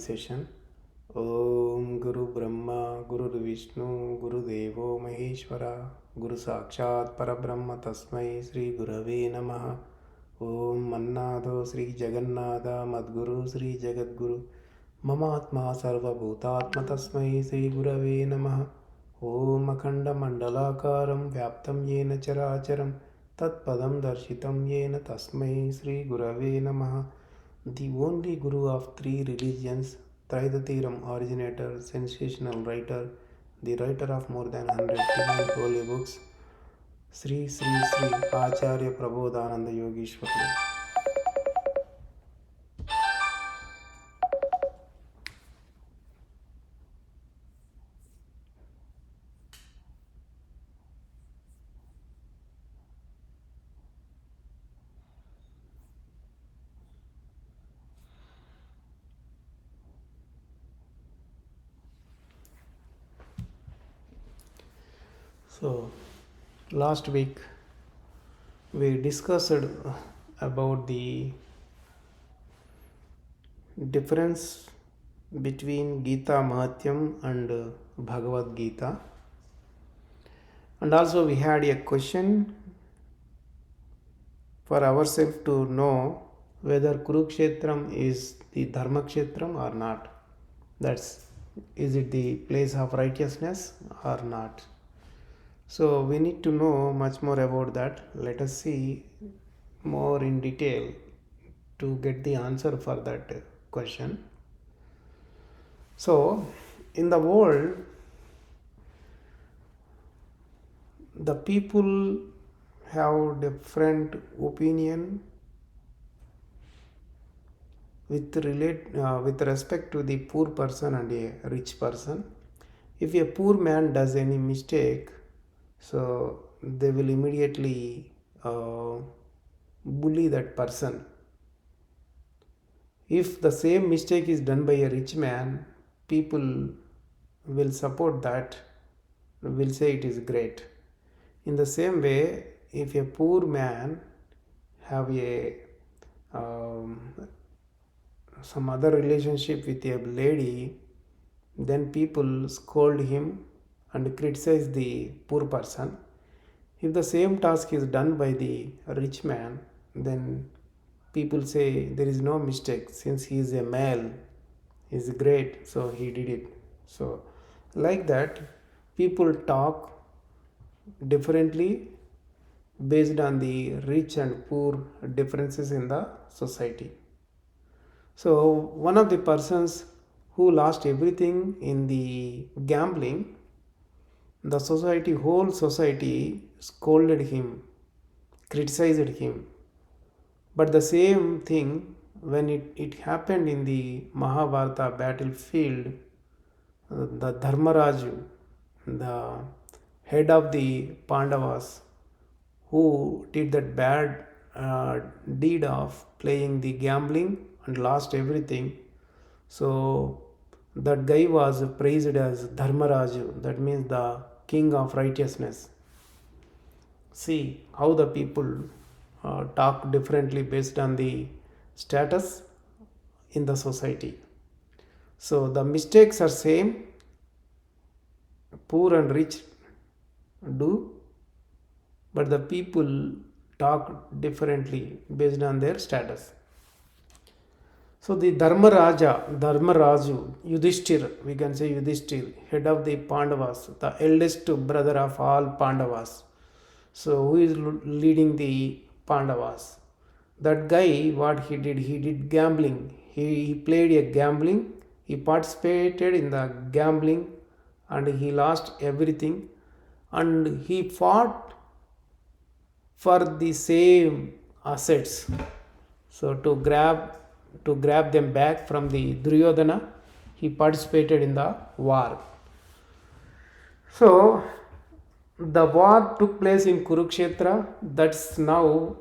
session. Om Guru Brahma Guru Vishnu Guru Devo Maheshwara Guru Sakshat Parabrahma Tasmai Sri Gurave Namaha. Om Mannado Sri Jagannatha Madguru Sri Jagadguru Mamatma Sarva Bhutatma Tasmai Sri Gurave Namaha. Om Akhanda Mandalakaram Vyaptam Yena Characharam Tatpadam Darshitam Yena Tasmai Sri Gurave Namaha. The only Guru of three religions, Traidatiram originator, sensational writer, the writer of more than 100 divine holy books, Sri Sri Sri Acharya Prabodhananda Yogeshwarlu. So, last week we discussed about the difference between Gita Mahatyam and Bhagavad Gita, and also we had a question for ourselves to know whether Kurukshetram is the Dharma Kshetram or not. That's, is it the place of righteousness or not? So we need to know much more about that. Let us see more in detail to get the answer for that question. So in the world, the people have different opinion with respect to the poor person and a rich person. If a poor man does any mistake, so they will immediately bully that person. If the same mistake is done by a rich man, people will support that, will say it is great. In the same way, if a poor man have a some other relationship with a lady, then people scold him and criticize the poor person. If the same task is done by the rich man, then people say there is no mistake, since he is a male, he is great, so he did it. So like that, people talk differently based on the rich and poor differences in the society. So one of the persons who lost everything in the gambling, the society, whole society scolded him, criticized him. But the same thing, when it happened in the Mahabharata battlefield, the Dharmaraju, the head of the Pandavas, who did that bad deed of playing the gambling and lost everything. So that guy was praised as Dharmaraju, that means the king of righteousness. See how the people talk differently based on the status in the society. So the mistakes are same, poor and rich do, but the people talk differently based on their status. So the Dharmaraju, Yudhishthir, we can say Yudhishthir, head of the Pandavas, the eldest brother of all Pandavas. So who is leading the Pandavas? That guy, what he did gambling. He played a gambling, he participated in the gambling and he lost everything, and he fought for the same assets. So to grab them back from the Duryodhana, he participated in the war. So the war took place in Kurukshetra, that's now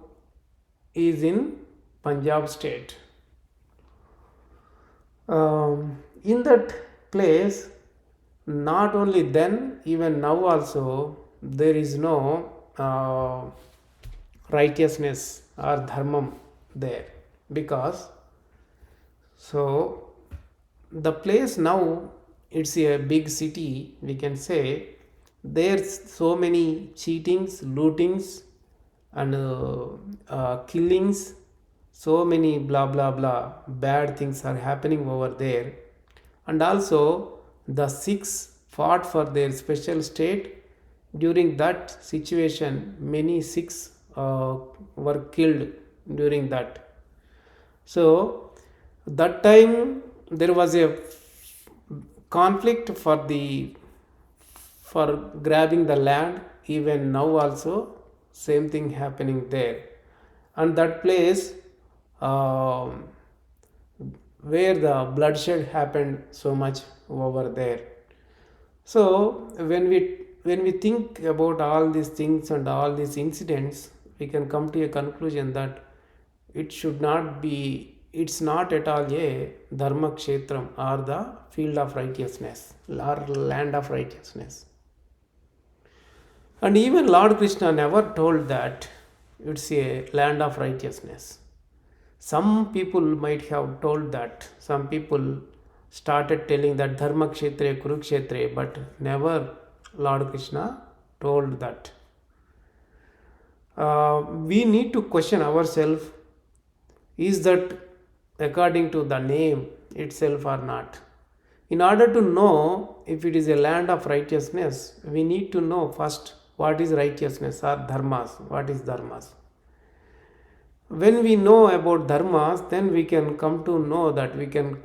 is in Punjab state. In that place, not only then, even now also, there is no righteousness or dharmam there, because so the place now, it's a big city, we can say. There's so many cheatings, lootings, and killings. So many blah blah blah bad things are happening over there. And also the Sikhs fought for their special state. During that situation, many Sikhs were killed during that. So that time there was a conflict for grabbing the land. Even now also same thing happening there. And that place, um where the bloodshed happened so much over there. So when we think about all these things and all these incidents, we can come to a conclusion that it's not at all a dharma kshetram, or the field of righteousness, or land of righteousness. And even Lord Krishna never told that it's a land of righteousness. Some people might have told that. Some people started telling that Dharma Kshetre, Kurukshetre, but never Lord Krishna told that. We need to question ourselves, is that according to the name itself or not? In order to know if it is a land of righteousness, we need to know first what is righteousness or dharmas. What is dharmas? When we know about dharmas, then we can come to know that we can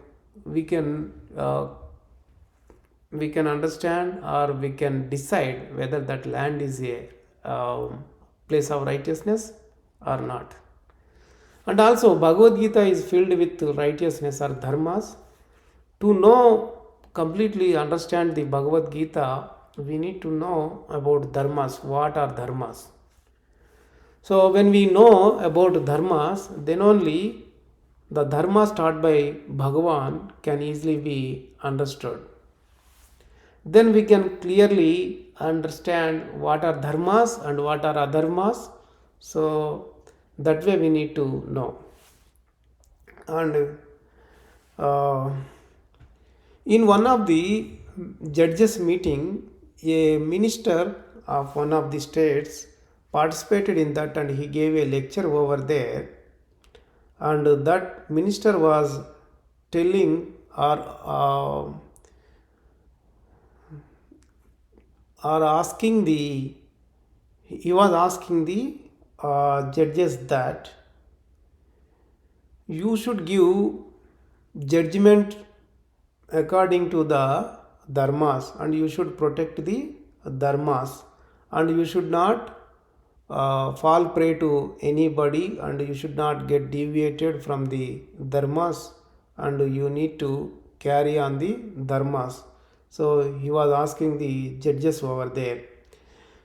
understand, or we can decide whether that land is a place of righteousness or not. And also Bhagavad Gita is filled with righteousness or dharmas. To know, completely understand the Bhagavad Gita, we need to know about dharmas. What are dharmas? So when we know about dharmas, then only the dharmas taught by Bhagavan can easily be understood. Then we can clearly understand what are dharmas and what are adharmas. So that way we need to know. And in one of the judges meeting, a minister of one of the states participated in that, and he gave a lecture over there. And that minister was telling, or asking the he was asking the judges that you should give judgment according to the dharmas, and you should protect the dharmas, and you should not fall prey to anybody, and you should not get deviated from the dharmas, and you need to carry on the dharmas. So he was asking the judges over there.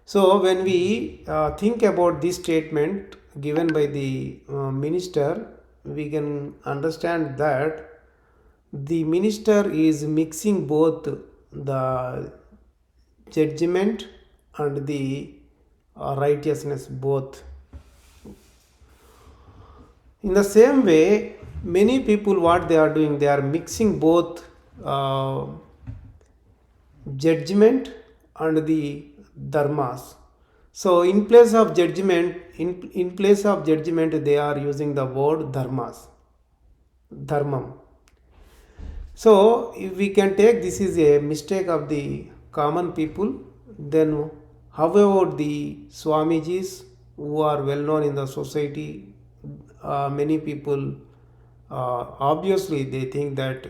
So when we think about this statement given by the minister, we can understand that the minister is mixing both the judgment and the righteousness, both. In the same way, many people, what they are doing, they are mixing both judgment and the dharmas. So in place of judgment, they are using the word dharmas, dharmam. So if we can take this is a mistake of the common people, then how about the Swamijis who are well known in the society? Many people, obviously they think that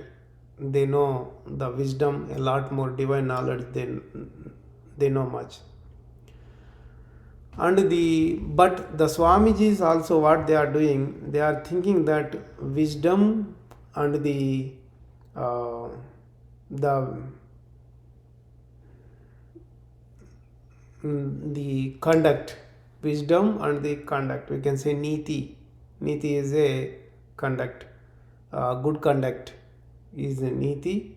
they know the wisdom, a lot more divine knowledge than they know much. But the Swamijis also, what they are doing, they are thinking that wisdom and the conduct, wisdom and the conduct, we can say niti is a conduct, good conduct is a niti,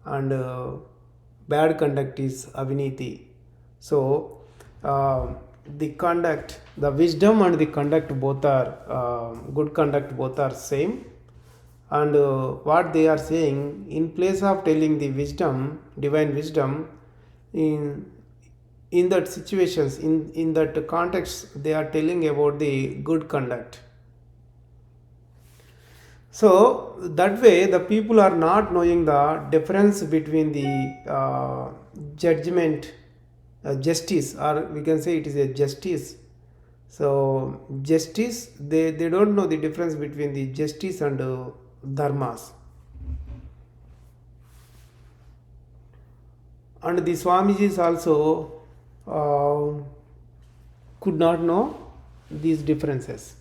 and bad conduct is aviniti. So the conduct, the wisdom and the conduct both are good conduct, both are same. And what they are saying, in place of telling the wisdom, divine wisdom, in in that situations, in that context, they are telling about the good conduct. So that way, the people are not knowing the difference between the judgment, justice, or we can say it is a justice. So justice, they don't know the difference between the justice and dharmas. And the Swamijis also could not know these differences.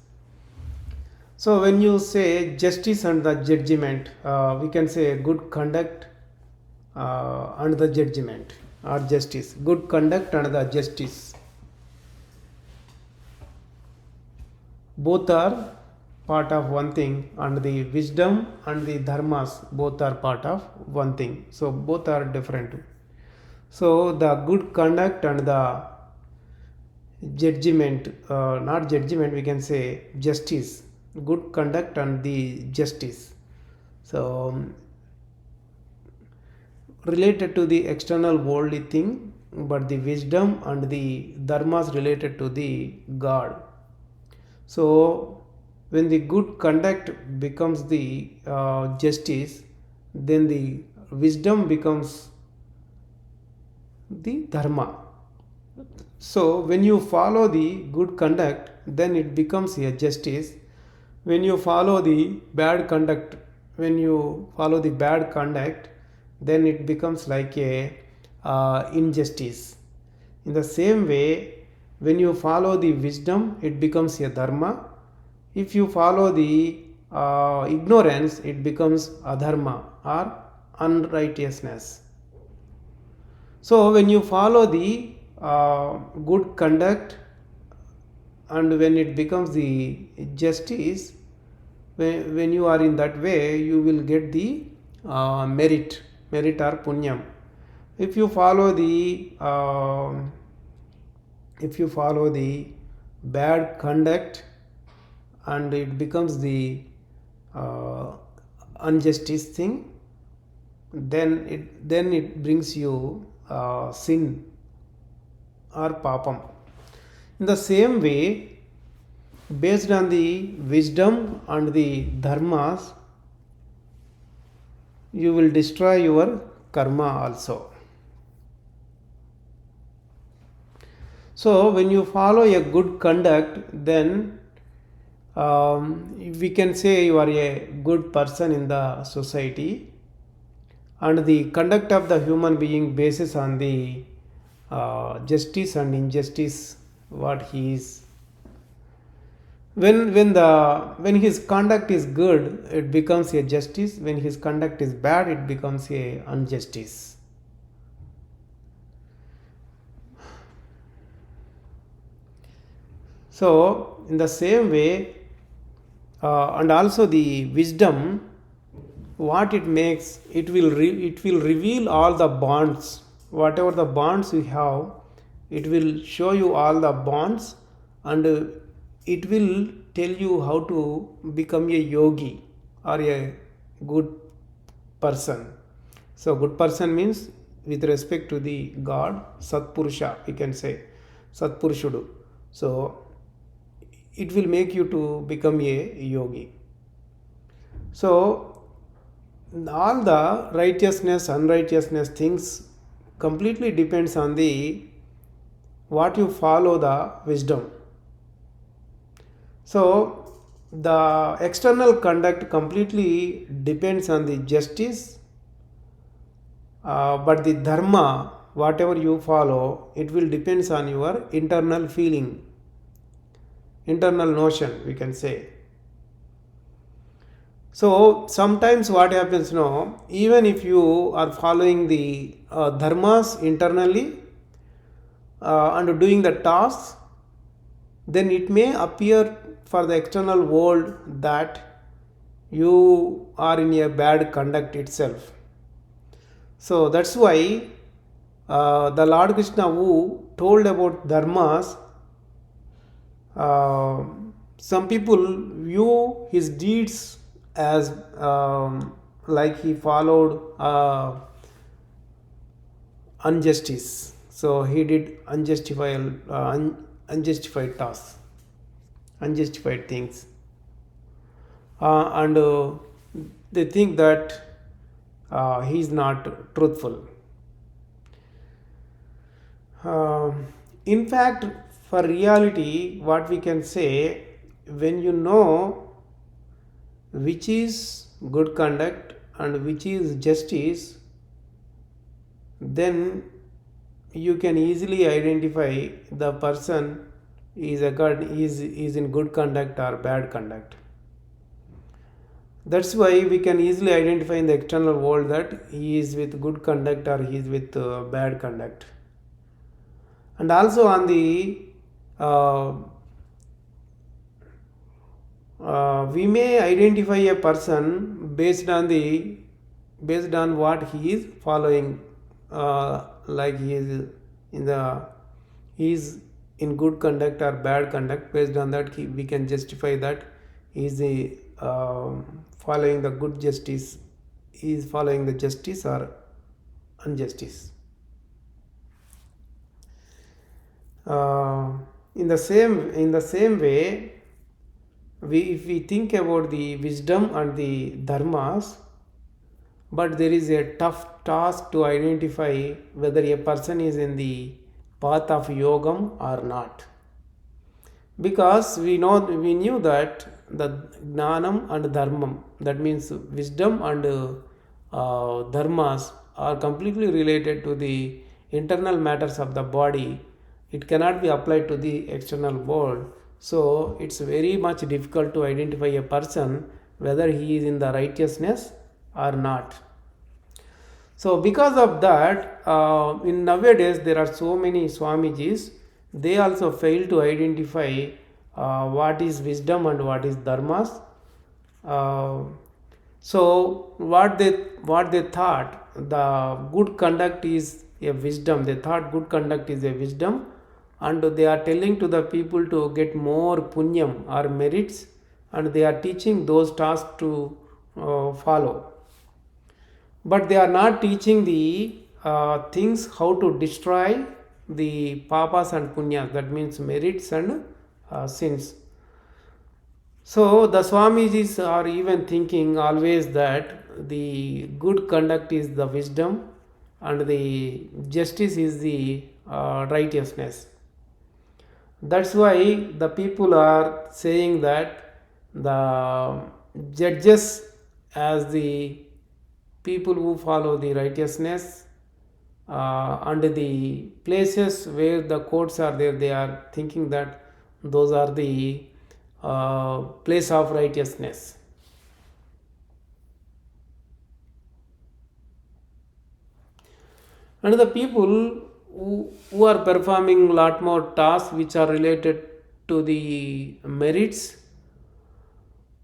So when you say justice and the judgment, we can say good conduct and the judgment, or justice. Good conduct and the justice. Both are part of one thing, and the wisdom and the dharmas both are part of one thing. So both are different. So the good conduct and the judgment, not judgment, we can say justice. Good conduct and the justice. So related to the external worldly thing, but the wisdom and the dharmas related to the God. So when the good conduct becomes the justice, then the wisdom becomes the dharma. So when you follow the good conduct, then it becomes a justice. When you follow the bad conduct, when you follow the bad conduct, then it becomes like a injustice. In the same way, when you follow the wisdom, it becomes a dharma. If you follow the ignorance, it becomes adharma or unrighteousness. So when you follow the good conduct, and when it becomes the justice, when you are in that way, you will get the merit or punyam. If you follow the bad conduct, and it becomes the injustice thing, then it brings you sin or papam. In the same way, based on the wisdom and the dharmas, you will destroy your karma also. So when you follow a good conduct, then we can say you are a good person in the society, and the conduct of the human being bases on the justice and injustice what he is. When his conduct is good, it becomes a justice. When his conduct is bad, it becomes a injustice. So in the same way, and also the wisdom, what it makes, it will reveal all the bonds, whatever the bonds you have, it will show you all the bonds, and it will tell you how to become a yogi or a good person. So good person means with respect to the God, Satpurusha, we can say Satpurushudu. So it will make you to become a yogi. So all the righteousness, unrighteousness things completely depends on the what you follow the wisdom. So the external conduct completely depends on the justice, but the dharma, whatever you follow, it will depends on your internal feeling, internal notion, we can say. So sometimes what happens now, even if you are following the dharmas internally and doing the tasks, then it may appear for the external world that you are in a bad conduct itself. So that's why the Lord Krishna, who told about dharmas, some people view his deeds as like he followed injustice. So he did unjustified tasks, unjustified things, and they think that he is not truthful. In fact, for reality, what we can say, when you know which is good conduct and which is justice, then you can easily identify the person is in good conduct or bad conduct. That's why we can easily identify in the external world that he is with good conduct or he is with bad conduct. And also on the uh, we may identify a person based on what he is following, like he is in good conduct or bad conduct. Based on that, we can justify that he is following the good justice, he is following the justice or injustice. uh, in the same way, if we think about the wisdom and the dharmas, but there is a tough task to identify whether a person is in the path of yogam or not, because we knew that the gnanam and dharmam, that means wisdom and dharmas, are completely related to the internal matters of the body. It cannot be applied to the external world. So it's very much difficult to identify a person whether he is in the righteousness or not. So because of that, in nowadays there are so many Swamijis. They also fail to identify what is wisdom and what is dharmas. Uh, so what they thought, the good conduct is a wisdom. They thought good conduct is a wisdom, and they are telling to the people to get more punyam or merits, and they are teaching those tasks to follow, but they are not teaching the things how to destroy the papas and punyas, that means merits and sins. So the Swamijis are even thinking always that the good conduct is the wisdom and the justice is the righteousness. That's why the people are saying that the judges, as the people who follow the righteousness, and the places where the courts are there, they are thinking that those are the place of righteousness. And the people who are performing lot more tasks which are related to the merits,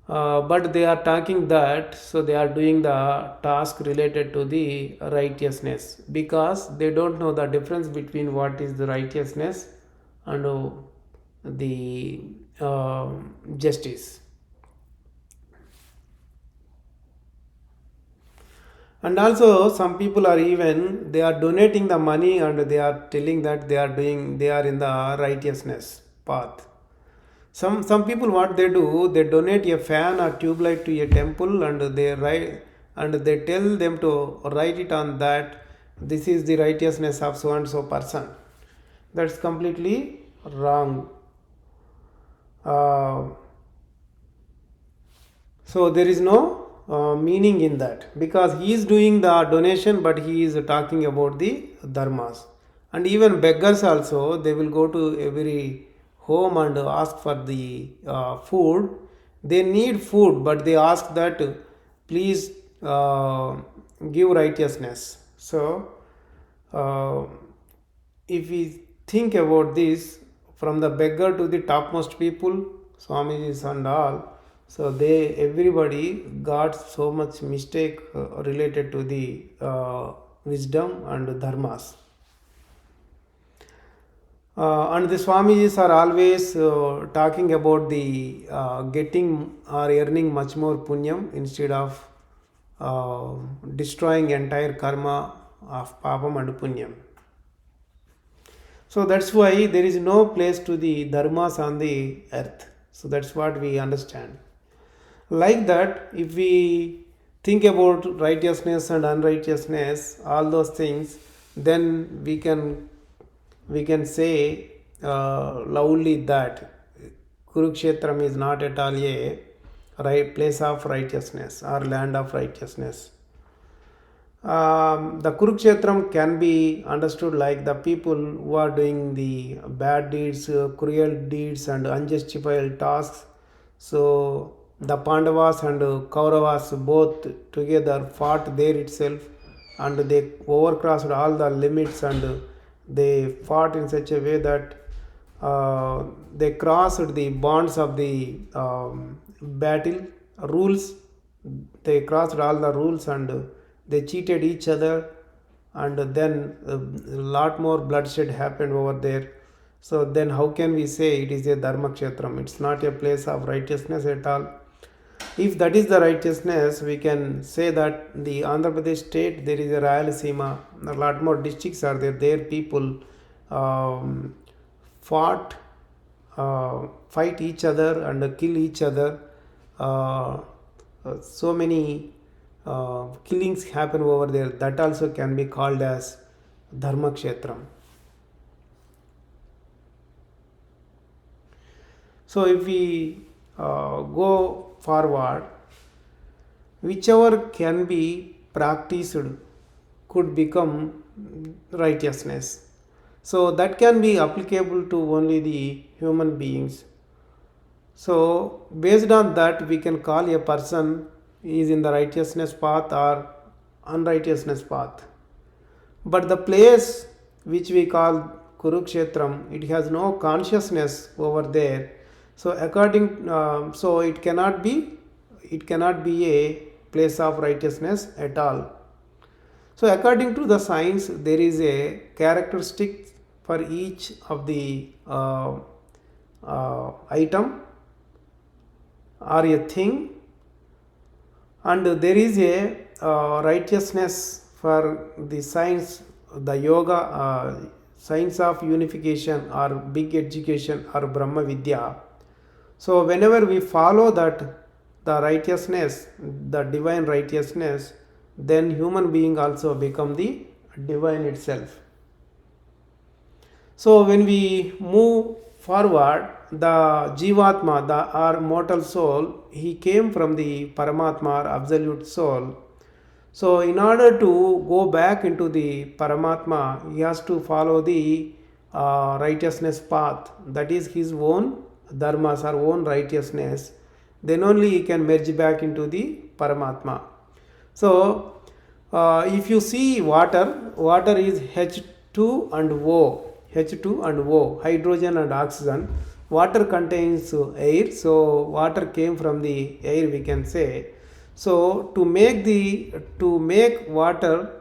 but they are talking that so they are doing the task related to the righteousness, because they don't know the difference between what is the righteousness and the justice. And also some people are even they are donating the money and they are telling that they are in the righteousness path. Some people, what they do, they donate a fan or tube light to a temple, and they write and they tell them to write it on that this is the righteousness of so and so person. That's completely wrong. uh, so there is no meaning in that, because he is doing the donation but he is talking about the dharmas. And even beggars also, they will go to every home and ask for the food. They need food but they ask that please give righteousness. So uh, if we think about this, from the beggar to the topmost people, Swamijis and all, so they everybody got so much mistake related to the wisdom and dharmas. And the Swamijis are always talking about the getting or earning much more punyam instead of uh, destroying entire karma of papam and punyam. So that's why there is no place to the dharmas on the earth. So that's what we understand. Like that, if we think about righteousness and unrighteousness, all those things, then we can say loudly that Kurukshetram is not at all a right place of righteousness or land of righteousness. The Kurukshetram can be understood like the people who are doing the bad deeds, cruel deeds, and unjustified tasks. So the Pandavas and Kauravas both together fought there itself, and they overcrossed all the limits, and they fought in such a way that they crossed the bonds of the battle rules. They crossed all the rules, and they cheated each other, and then a lot more bloodshed happened over there. So then how can we say it is a dharma kshetram? It's not a place of righteousness at all. If that is the righteousness, we can say that the Andhra Pradesh state, there is a Rayalaseema, a lot more districts are there. There people um, fought, fight each other and kill each other. Uh, so many killings happen over there. That also can be called as dharma kshetram. So if we go forward, whichever can be practiced could become righteousness. So that can be applicable to only the human beings. So based on that, we can call a person is in the righteousness path or unrighteousness path. But the place which we call Kurukshetram, it has no consciousness over there. So so it cannot be a place of righteousness at all. So according to the science, there is a characteristic for each of the item or a thing, and there is a righteousness for the science, the yoga, science of unification or big education or Brahma Vidya. So whenever we follow that, the righteousness, the divine righteousness, then human being also become the divine itself. So when we move forward, the Jivatma, the our mortal soul, he came from the Paramatma or absolute soul. So in order to go back into the Paramatma, he has to follow the righteousness path. That is his own dharmas or own righteousness. Then only he can merge back into the Paramatma. So if you see water is H2 and O, H2 and O, hydrogen and oxygen. Water contains air, so water came from the air, we can say. So to make water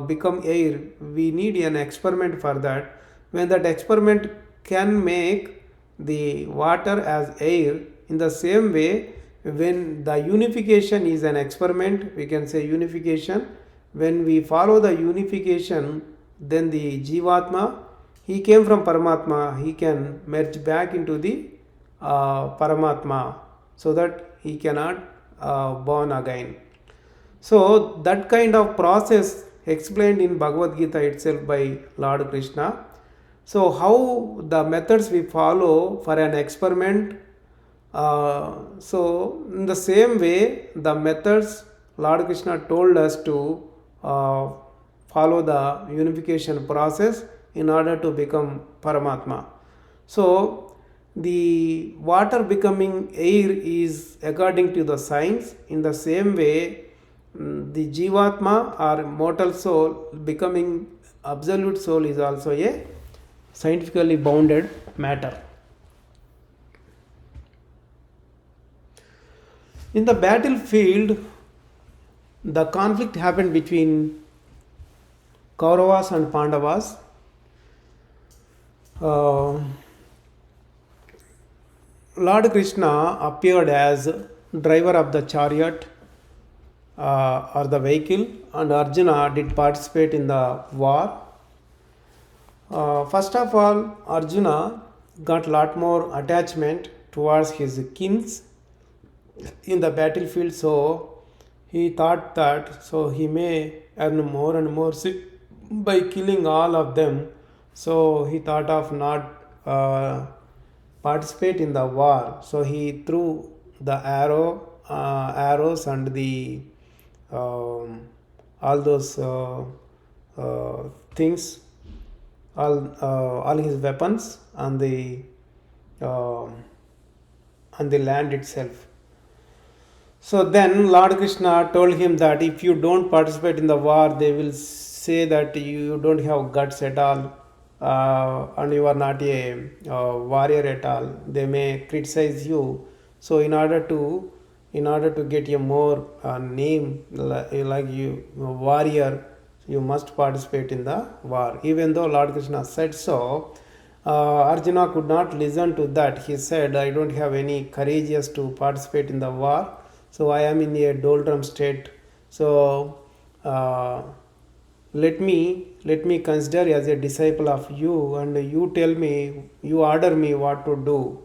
become air, we need an experiment for that. When that experiment can make the water as air, in the same way, when the unification is an experiment, we can say unification. When we follow the unification, then the Jivatma, he came from Paramatma, he can merge back into the Paramatma, so that he cannot born again. So that kind of process explained in Bhagavad Gita itself by Lord Krishna. So how the methods we follow for an experiment, so in the same way the methods Lord Krishna told us to follow the unification process in order to become Paramatma. So the water becoming air is according to the science. In the same way, the Jivatma or mortal soul becoming absolute soul is also a scientifically bounded matter. In the battlefield, the conflict happened between Kauravas and Pandavas. Uh, Lord Krishna appeared as driver of the chariot or the vehicle, and Arjuna did participate in the war. First of all, Arjuna got lot more attachment towards his kins in the battlefield, so he thought that so he may earn more and more by killing all of them. So he thought of not participate in the war. So he threw the arrows and the all those things, all his weapons uh, on the land itself. So then Lord Krishna told him that if you don't participate in the war, they will say that you don't have guts at all, and you are not a warrior at all. They may criticize you. So in order to get a more name like you warrior, you must participate in the war. Even though Lord Krishna said so, Arjuna could not listen to that. He said, I don't have any courageous to participate in the war, so I am in a doldrum state. So let me consider as a disciple of you, and you tell me, you order me what to do.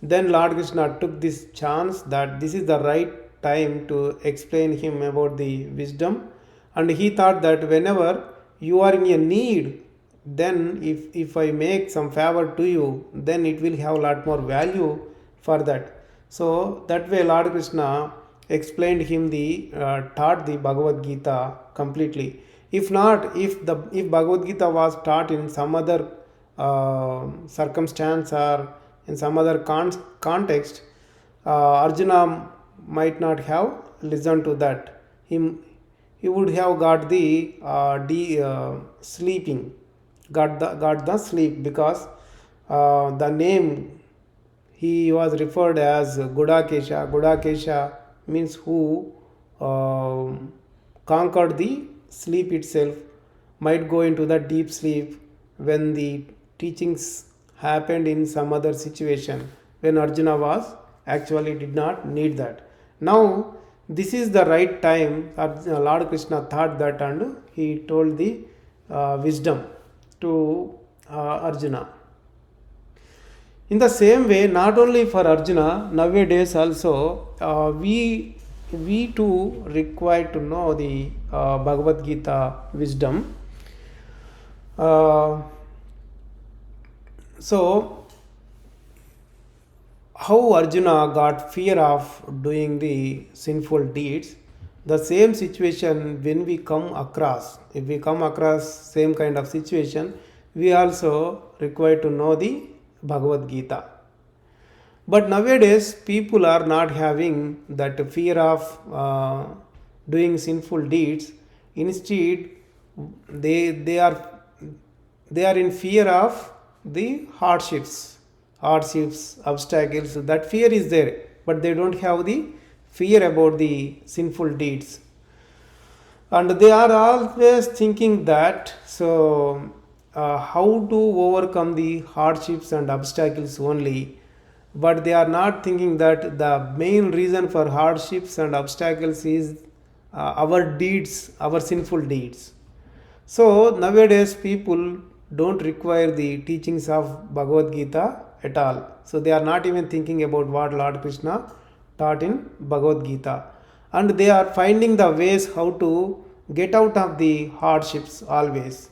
Then Lord Krishna took this chance that this is the right time to explain him about the wisdom, and he thought that whenever you are in a need, then if I make some favor to you, then it will have a lot more value for that. So that way Lord Krishna explained him the taught the Bhagavad Gita completely. If not, if Bhagavad Gita was taught in some other circumstance or in some other context, Arjuna might not have listened to that. He would have got the sleeping, got the sleep, because the name he was referred as Gudakesha. Gudakesha means who conquered the sleep itself, might go into the deep sleep when the teachings happened in some other situation, when Arjuna was actually did not need that. Now this is the right time. Lord Krishna thought that, and he told the wisdom to Arjuna. In the same way, not only for Arjuna, nowadays also we too require to know the Bhagavad Gita wisdom. So how Arjuna got fear of doing the sinful deeds, the same situation when we come across, if we come across same kind of situation, we also require to know the Bhagavad Gita. But nowadays people are not having that fear of doing sinful deeds. Instead, they are in fear of the hardships, obstacles. That fear is there, but they don't have the fear about the sinful deeds, and they are always thinking that so how to overcome the hardships and obstacles only, but they are not thinking that the main reason for hardships and obstacles is our deeds, our sinful deeds. So nowadays people don't require the teachings of Bhagavad Gita at all. So they are not even thinking about what Lord Krishna taught in Bhagavad Gita, and they are finding the ways how to get out of the hardships always.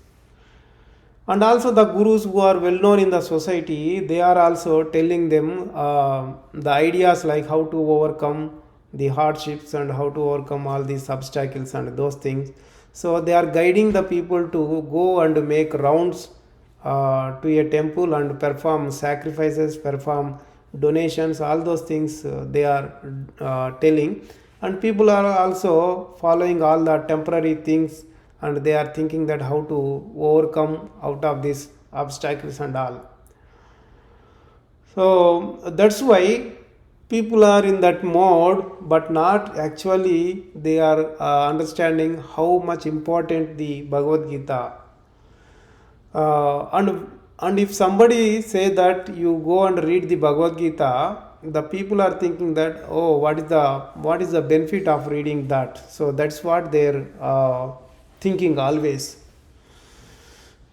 And also the gurus who are well known in the society, they are also telling them the ideas like how to overcome the hardships and how to overcome all these obstacles and those things. So they are guiding the people to go and make rounds to a temple and perform sacrifices, perform donations, all those things they are telling, and people are also following all the temporary things, and they are thinking that how to overcome out of these obstacles and all. So that's why people are in that mode, but not actually they are understanding how much important the Bhagavad Gita. And and if somebody say that you go and read the Bhagavad Gita, the people are thinking that, oh, what is the benefit of reading that? So that's what they're thinking always.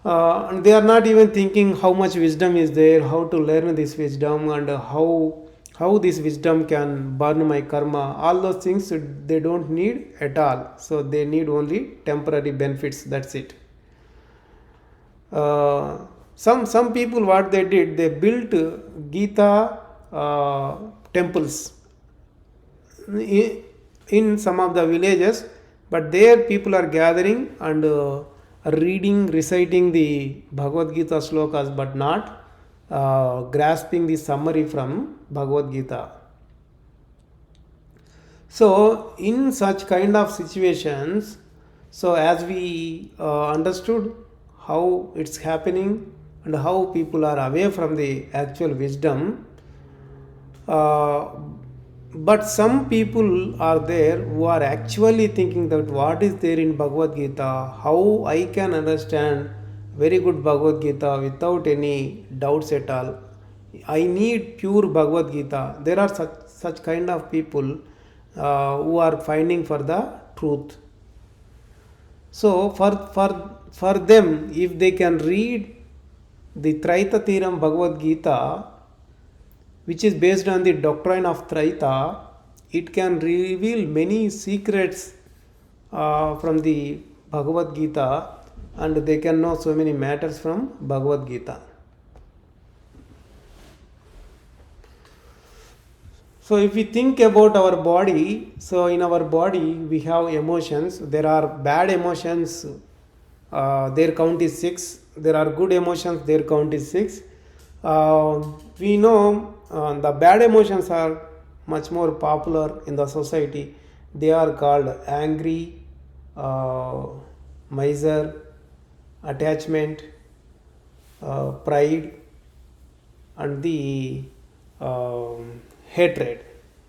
And they are not even thinking how much wisdom is there, how to learn this wisdom, and how this wisdom can burn my karma. All those things they don't need at all. So they need only temporary benefits. That's it. Some people, what they did, they built Gita temples in some of the villages, but there people are gathering and reading, reciting the Bhagavad Gita slokas, but not grasping the summary from Bhagavad Gita. So in such kind of situations, so as we understood how it's happening and how people are away from the actual wisdom, uh, but some people are there who are actually thinking that what is there in Bhagavad Gita, how I can understand very good Bhagavad Gita without any doubts at all. I need pure Bhagavad Gita. There are such kind of people who are finding for the truth. So for them, if they can read the Traita Theorem Bhagavad Gita, which is based on the doctrine of Traita, it can reveal many secrets from the Bhagavad Gita, and they can know so many matters from Bhagavad Gita. So if we think about our body, so in our body we have emotions. There are bad emotions, their count is 6. There are good emotions, their count is 6. We know the bad emotions are much more popular in the society. They are called angry, miser, attachment, pride, and the hatred,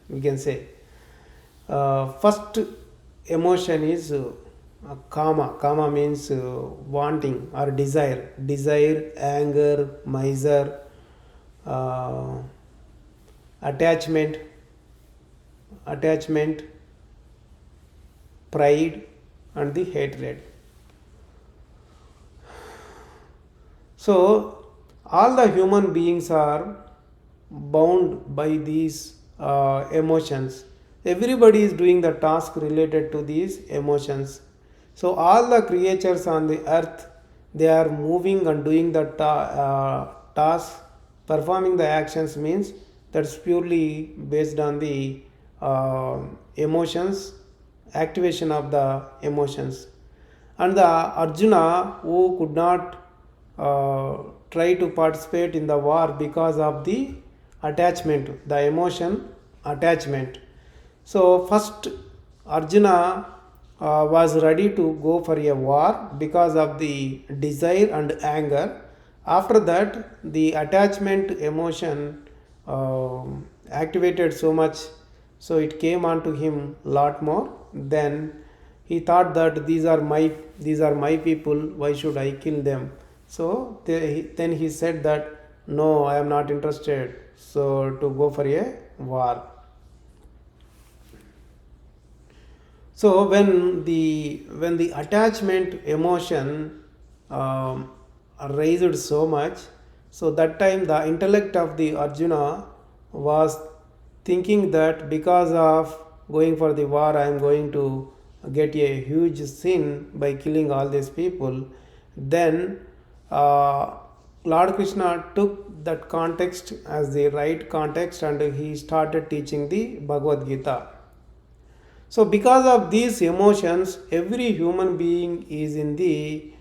we can say. First emotion is kama. Kama means wanting or desire, anger, miser, attachment, pride, and the hatred. So all the human beings are bound by these emotions. Everybody is doing the task related to these emotions. So all the creatures on the earth, they are moving and doing the task, performing the actions, means that's purely based on the emotions, activation of the emotions. And the Arjuna, who could not try to participate in the war because of the attachment, the emotion attachment. So first Arjuna was ready to go for a war because of the desire and anger. After that, the attachment emotion activated so much, so it came onto him lot more. Then he thought that these are my people, why should I kill them? So then he said that no, I am not interested, so to go for a war. So when the attachment emotion raised so much, so that time the intellect of the Arjuna was thinking that because of going for the war, I am going to get a huge sin by killing all these people. Then Lord Krishna took that context as the right context, and he started teaching the Bhagavad Gita. So because of these emotions, every human being is in the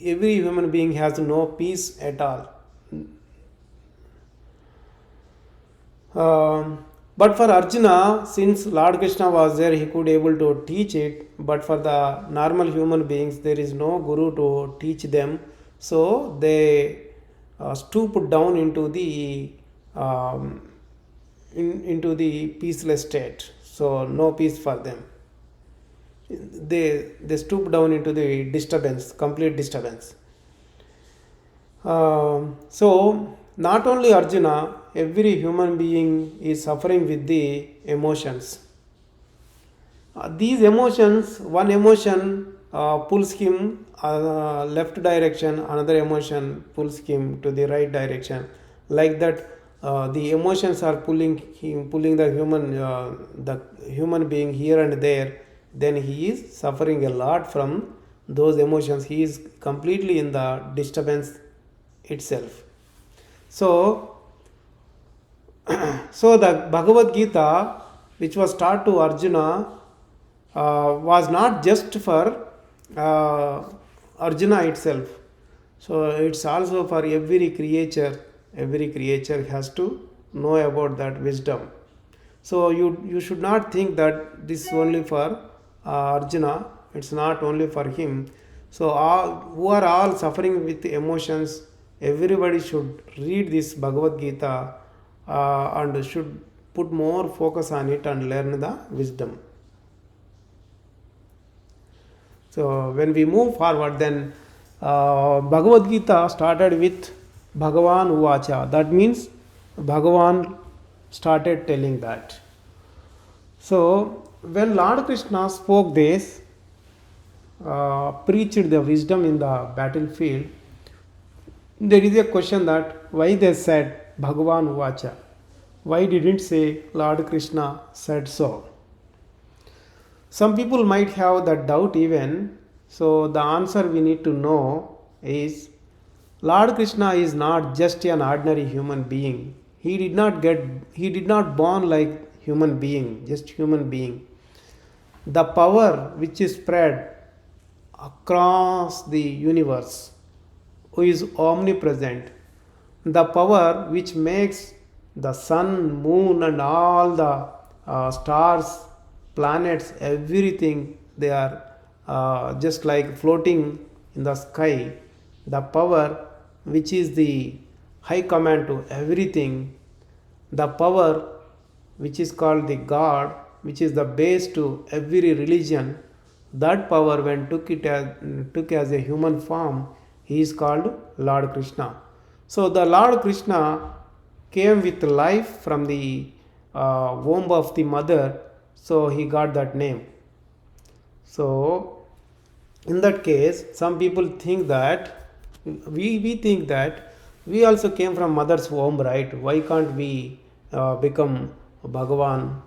every human being has no peace at all. But for Arjuna, since Lord Krishna was there, he could able to teach it. But for the normal human beings, there is no guru to teach them. So they stoop down into the into the peaceless state. So no peace for them. they stoop down into the disturbance, complete disturbance. So not only Arjuna, every human being is suffering with the emotions. These emotions, one emotion pulls him left direction, another emotion pulls him to the right direction. Like that, the emotions are pulling the human being here and there. Then he is suffering a lot from those emotions. He is completely in the disturbance itself. So, so the Bhagavad Gita, which was taught to Arjuna, was not just for uh, Arjuna itself. So it's also for every creature. Every creature has to know about that wisdom. So you should not think that this is only for Arjuna. It's not only for him. So who are all suffering with emotions, everybody should read this Bhagavad Gita and should put more focus on it and learn the wisdom. So when we move forward, then Bhagavad Gita started with Bhagavan Uvacha. That means Bhagavan started telling that. So when Lord Krishna spoke this, preached the wisdom in the battlefield, there is a question that why they said Bhagavan Uvacha. Why didn't say Lord Krishna said so? Some people might have that doubt even. So the answer we need to know is Lord Krishna is not just an ordinary human being. He did not born like human being, just human being. The power which is spread across the universe, who is omnipresent, the power which makes the sun, moon, and all the stars, planets, everything, they are just like floating in the sky. The power which is the high command to everything, the power which is called the God, which is the base to every religion, that power when took as a human form, he is called Lord Krishna. So the Lord Krishna came with life from the womb of the mother, so he got that name. So in that case, some people think that we think that we also came from mother's womb, right? Why can't we become Bhagavan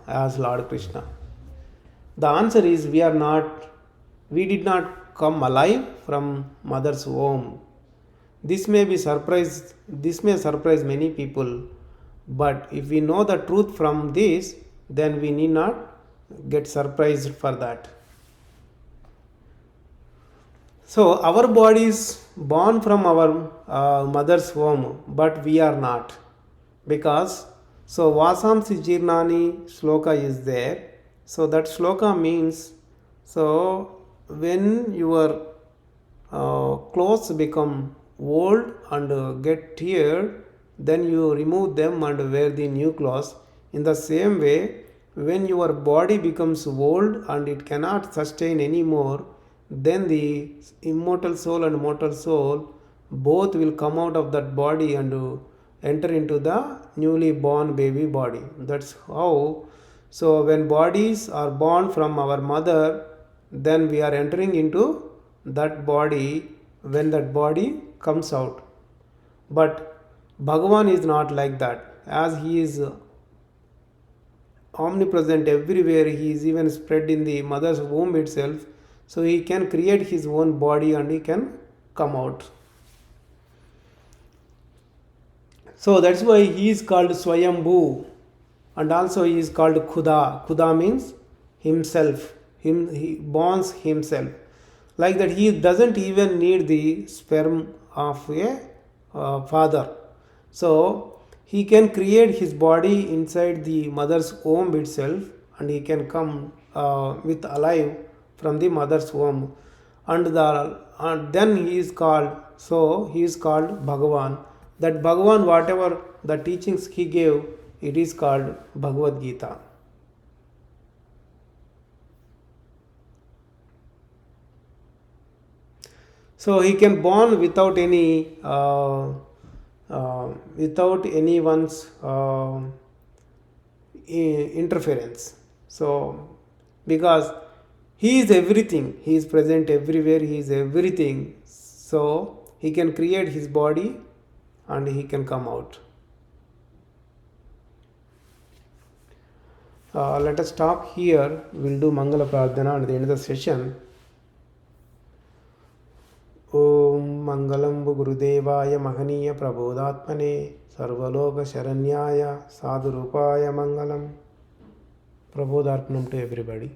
as Lord Krishna? The answer is we did not come alive from mother's womb. This may surprise many people, but if we know the truth from this, then we need not get surprised for that. So our body is born from our mother's womb, but we are not, because so Vasamsi Jirnani sloka is there. So that sloka means, so when your clothes become old and get teared, then you remove them and wear the new clothes. In the same way, when your body becomes old and it cannot sustain anymore, then the immortal soul and mortal soul both will come out of that body and enter into the newly born baby body. That's how. So when bodies are born from our mother, then we are entering into that body when that body comes out. But Bhagavan is not like that. As he is omnipresent everywhere, he is even spread in the mother's womb itself. So he can create his own body and he can come out. So that's why he is called Swayambhu, and also he is called Khuda. Khuda means himself. He borns himself. Like that, he doesn't even need the sperm of a father. So he can create his body inside the mother's womb itself, and he can come with alive from the mother's womb. And then he is called, so he is called Bhagavan. That Bhagavan, whatever the teachings he gave, it is called Bhagavad Gita. So he can born without anyone's interference. So because he is everything, he is present everywhere, he is everything, so he can create his body and he can come out. Let us stop here. We'll do Mangala Pradhana at the end of the session. Om Mangalam Gurudevaya Mahaniya Prabodhatmane Sarvaloka Sharanyaya Sadhurupaya Mangalam. Prabodharpanam to everybody.